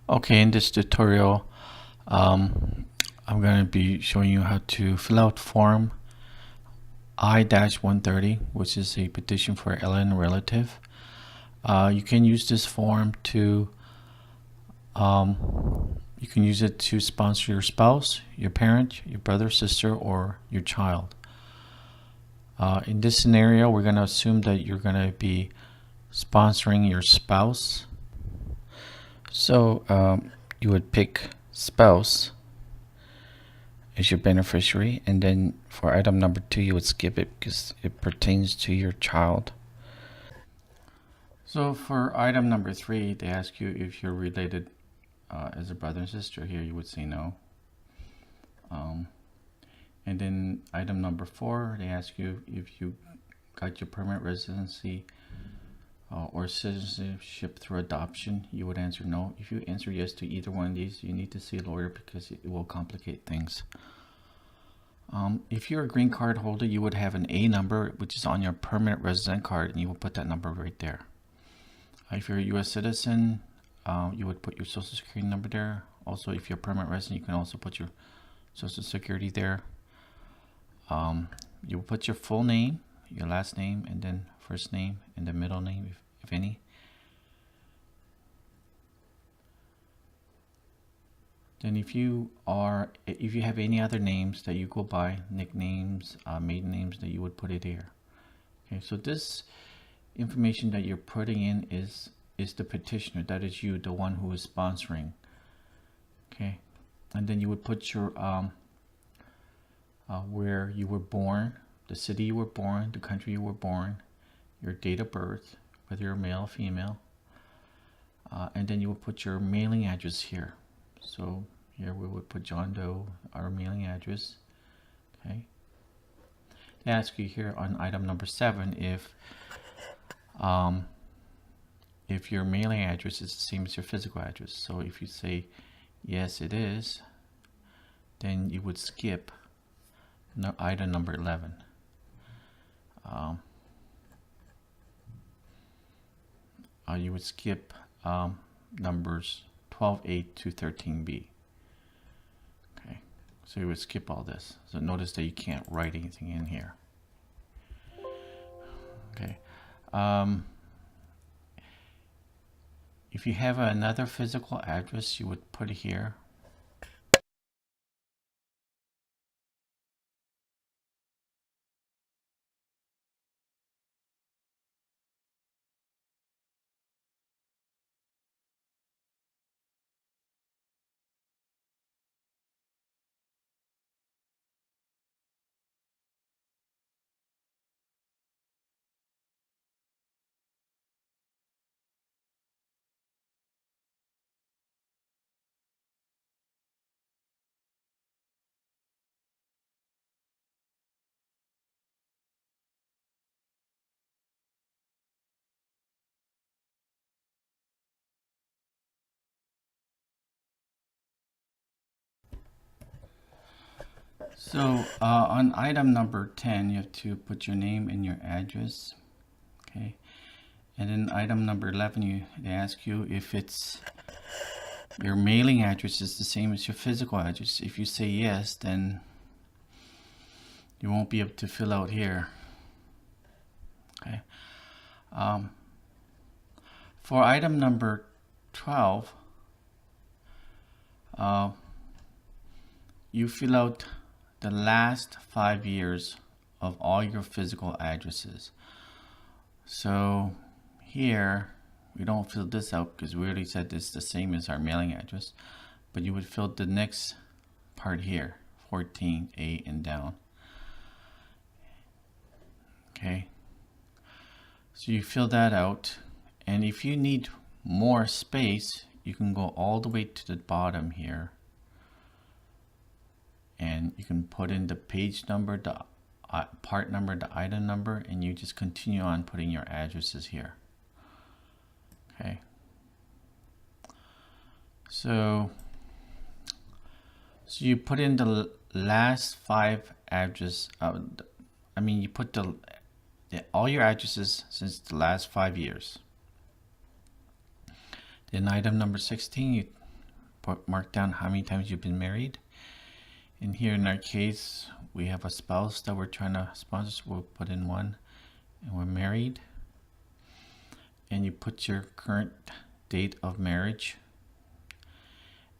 Okay, in this tutorial, I'm going to be showing you how to fill out form I-130, which is a petition for alien relative. You can use this form to you can use it to sponsor your spouse, your parent, your brother, sister, or your child. In this scenario, we're going to assume that you're going to be sponsoring your spouse. So you would pick spouse as your beneficiary, and then for item number 2 you would skip it because it pertains to your child. So for item number 3, they ask you if you're related as a brother and sister. Here you would say no. And then item number 4, they ask you if you got your permanent residency or citizenship through adoption. You would answer no. If you answer yes to either one of these, you need to see a lawyer because it will complicate things. If you're a green card holder, you would have an A number, which is on your permanent resident card, and you will put that number right there. If you're a U.S. citizen, you would put your social security number there. Also, if you're a permanent resident, you can also put your social security there. You will put your full name, your last name, and then first name, and the middle name, if any. Then if you have any other names that you go by, nicknames, maiden names, that you would put it here. Okay, so this information that you're putting in is the petitioner. That is you, the one who is sponsoring. Okay, and then you would put your where you were born, the city you were born, the country you were born, your date of birth, whether you're male or female, and then you would put your mailing address here. So here we would put John Doe, our mailing address. Okay. They ask you here on item number 7 if your mailing address is the same as your physical address. So if you say yes, it is, then you would skip item number 11. You would skip numbers 12A to 13B. Okay, so you would skip all this. So notice that you can't write anything in here. Okay. If you have another physical address, you would put it here. So on item number 10, you have to put your name and your address. Okay, and then item number 11, they ask you if it's your mailing address is the same as your physical address. If you say yes, then you won't be able to fill out here. Okay. For item number 12, you fill out the last 5 years of all your physical addresses. So here we don't fill this out because we already said this is the same as our mailing address, but you would fill the next part here, 14A and down. Okay, so you fill that out, and if you need more space, you can go all the way to the bottom here, and you can put in the page number, the part number, the item number, and you just continue on putting your addresses here. Okay, so you put in the last 5 address. You put all your addresses since the last 5 years. Then item number 16, you mark down how many times you've been married. And here in our case, we have a spouse that we're trying to sponsor, so we'll put in 1, and we're married. And you put your current date of marriage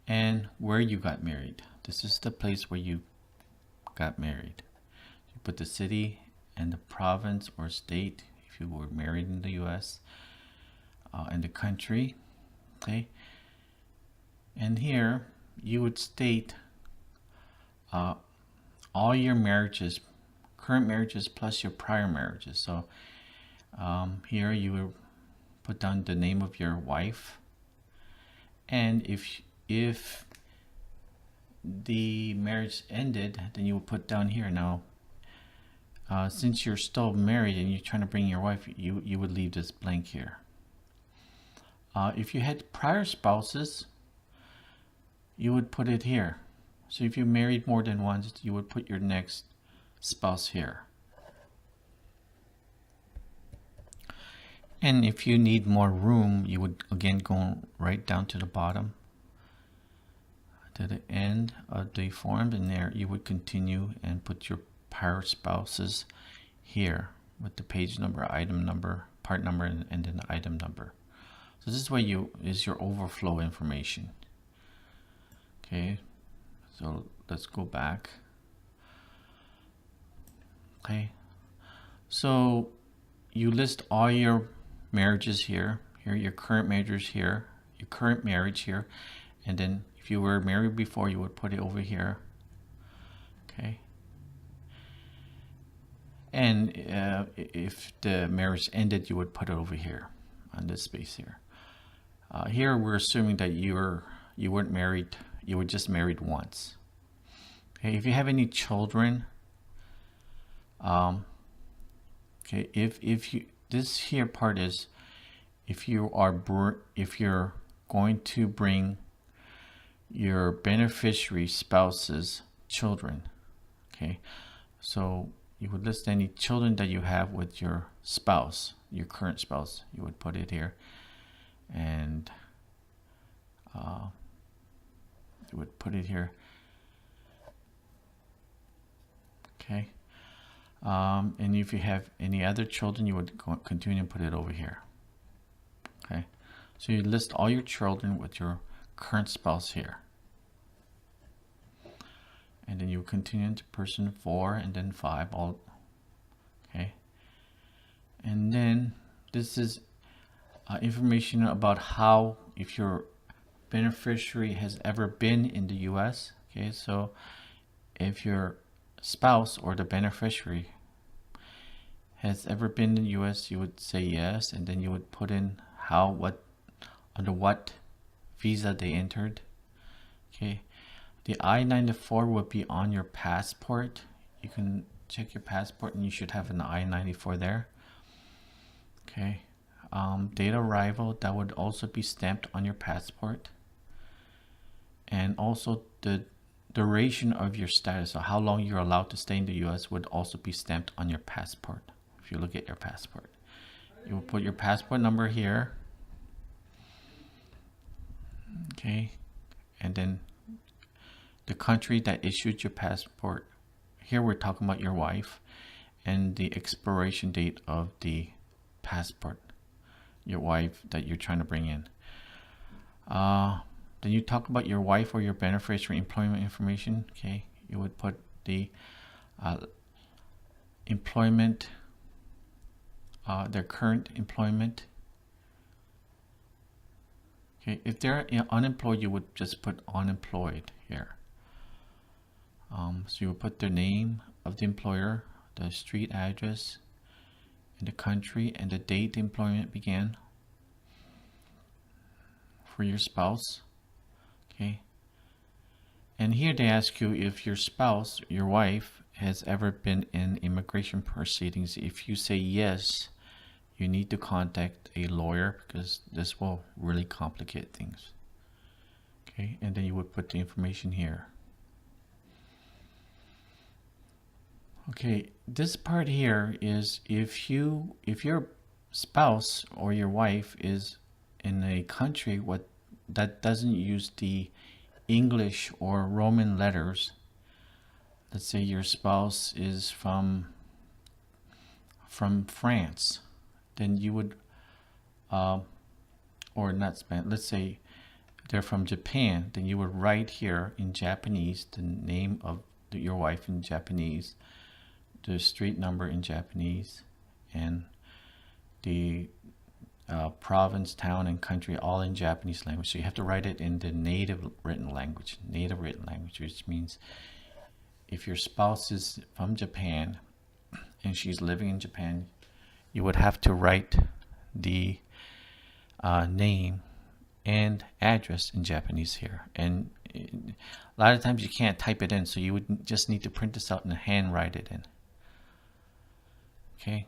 and where you got married. This is the place where you got married. You put the city and the province or state if you were married in the US, and the country. Okay, and here you would state all your marriages, current marriages plus your prior marriages. So here you will put down the name of your wife, and if the marriage ended, then you will put down here. Now since you're still married and you're trying to bring your wife, you would leave this blank here. If you had prior spouses, you would put it here. So if you married more than once, you would put your next spouse here. And if you need more room, you would again go right down to the bottom to the end of the form, and there you would continue and put your prior spouses here with the page number, item number, part number, and then the item number. So this is your overflow information. Okay, so let's go back. Okay, so you list all your marriages here, your current marriages here, your current marriage here, and then if you were married before, you would put it over here. Okay, and if the marriage ended, you would put it over here on this space here. Here we're assuming that you weren't married, you were just married once. Okay, if you have any children, okay, if you, this here part is if you're going to bring your beneficiary spouse's children. Okay, so you would list any children that you have with your spouse, your current spouse. You would put it here, and you would put it here. Okay, and if you have any other children, you would continue and put it over here. Okay, so you list all your children with your current spouse here, and then you continue into person 4 and then 5 all. Okay, and then this is information about how, if your beneficiary has ever been in the US. Okay, so if your spouse or the beneficiary has ever been in the US, you would say yes, and then you would put in under what visa they entered. Okay, the I-94 would be on your passport. You can check your passport and you should have an I-94 there. Okay, date of arrival, that would also be stamped on your passport, and also the duration of your status, so how long you're allowed to stay in the US, would also be stamped on your passport. If you look at your passport, you will put your passport number here. Okay, and then the country that issued your passport. Here we're talking about your wife, and the expiration date of the passport, your wife that you're trying to bring in. Then you talk about your wife or your beneficiary employment information. Okay, you would put the employment, their current employment. Okay, if they're unemployed, you would just put unemployed here. So you would put the name of the employer, the street address, and the country, and the date the employment began for your spouse. Okay, and here they ask you if your spouse, your wife, has ever been in immigration proceedings. If you say yes, you need to contact a lawyer, because this will really complicate things. Okay, and then you would put the information here. Okay, this part here is if your spouse or your wife is in a country that doesn't use the English or Roman letters, let's say your spouse is from France, then you would, or not Spanish, let's say they're from Japan, then you would write here in Japanese the name of your wife in Japanese, the street number in Japanese, and the province, town, and country all in Japanese language. So you have to write it in the native written language, which means if your spouse is from Japan and she's living in Japan, you would have to write the name and address in Japanese here. And a lot of times you can't type it in, so you would just need to print this out and hand write it in. Okay,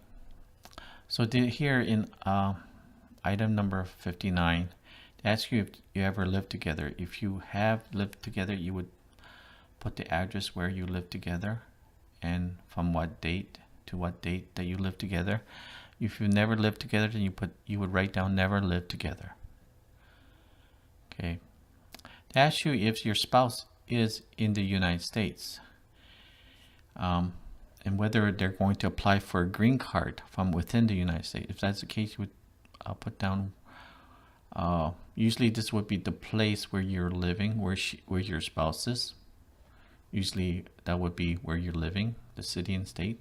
so here in item number 59, they ask you if you ever lived together. If you have lived together, you would put the address where you live together and from what date to what date that you live together. If you never lived together, then you would write down never lived together. Okay. They ask you if your spouse is in the United States, and whether they're going to apply for a green card from within the United States. If that's the case, you would put down. Usually, this would be the place where you're living, where your spouse is. Usually, that would be where you're living, the city and state.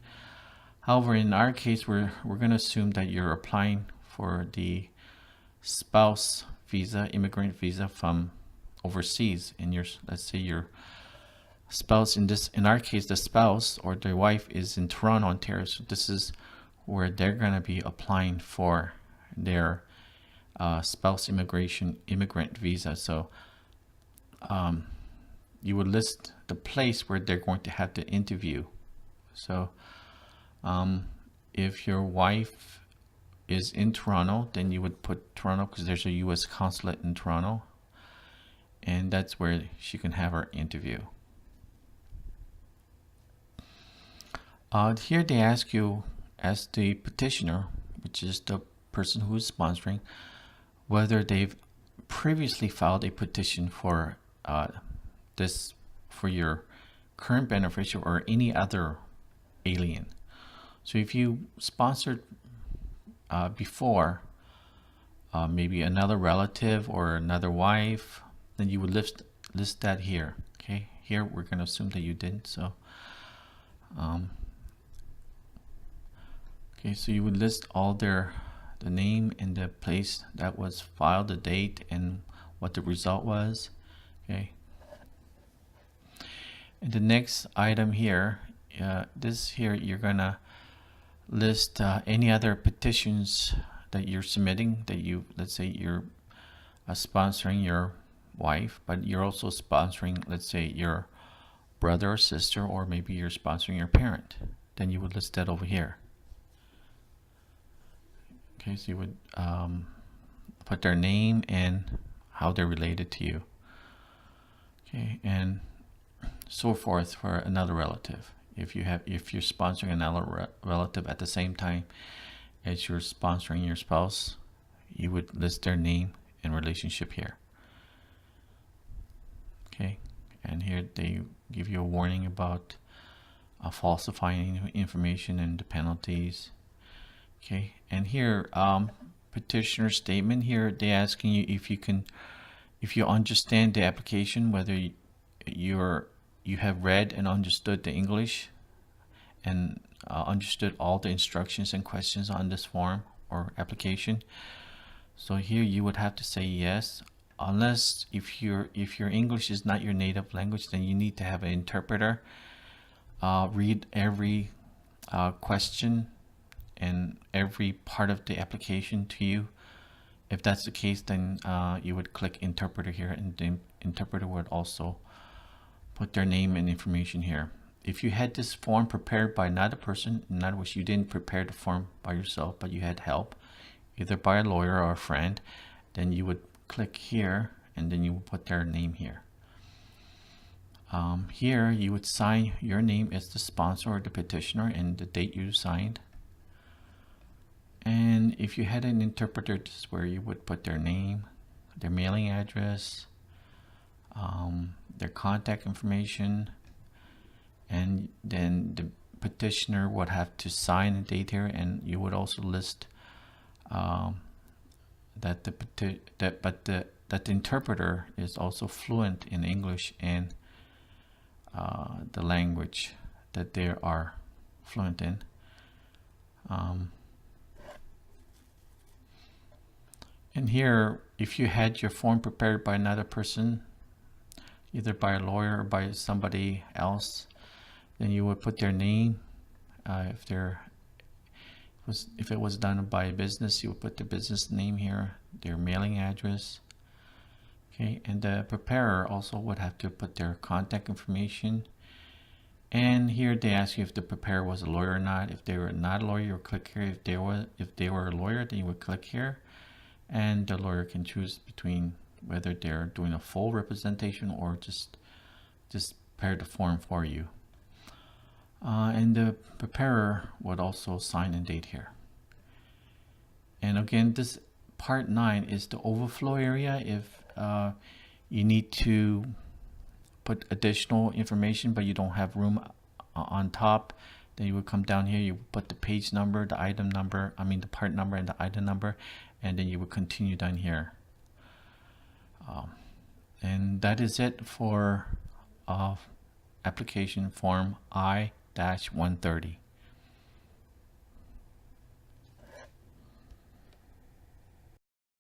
However, in our case, we're going to assume that you're applying for the spouse visa, immigrant visa from overseas, and let's say your spouse in our case, the spouse or the wife is in Toronto, Ontario. So this is where they're going to be applying for their spouse immigrant visa. So you would list the place where they're going to have the interview. So if your wife is in Toronto, then you would put Toronto because there's a U.S. consulate in Toronto, and that's where she can have her interview. Here they ask you, as the petitioner, which is the person who is sponsoring, whether they've previously filed a petition for for your current beneficiary or any other alien. So if you sponsored before, maybe another relative or another wife, then you would list that here. Okay, here we're going to assume that you didn't. So okay, so you would list all the name and the place that was filed, the date, and what the result was. Okay, and the next item here, you're gonna list any other petitions that you're submitting, that let's say you're sponsoring your wife, but you're also sponsoring, let's say, your brother or sister, or maybe you're sponsoring your parent. Then you would list that over here. Okay, so you would put their name and how they're related to you. Okay, and so forth for another relative. If you're sponsoring another relative at the same time as you're sponsoring your spouse, you would list their name and relationship here. Okay, and here they give you a warning about falsifying information and the penalties. Okay, and here petitioner statement, here they asking you if you understand the application, whether you have read and understood the English and understood all the instructions and questions on this form or application. So here you would have to say yes, unless if your English is not your native language, then you need to have an interpreter read every question and every part of the application to you. If that's the case, then you would click interpreter here, and the interpreter would also put their name and information here. If you had this form prepared by another person, in other words, you didn't prepare the form by yourself, but you had help, either by a lawyer or a friend, then you would click here, and then you would put their name here. Here you would sign your name as the sponsor or the petitioner and the date you signed. And if you had an interpreter, this is where you would put their name, their mailing address, their contact information, and then the petitioner would have to sign and date here, and you would also list that the interpreter is also fluent in English and the language that they are fluent in. And here, if you had your form prepared by another person, either by a lawyer or by somebody else, then you would put their name. If it was done by a business, you would put the business name here, their mailing address. Okay, and the preparer also would have to put their contact information. And here they ask you if the preparer was a lawyer or not. If they were not a lawyer, you would click here. If they were a lawyer, then you would click here, and the lawyer can choose between whether they're doing a full representation or just prepare the form for you. And the preparer would also sign and date here. And again, this part 9 is the overflow area. If you need to put additional information but you don't have room on top, then you would come down here, you would put the page number, the item number, the part number and the item number, and then you would continue down here. And that is it for application form I-130.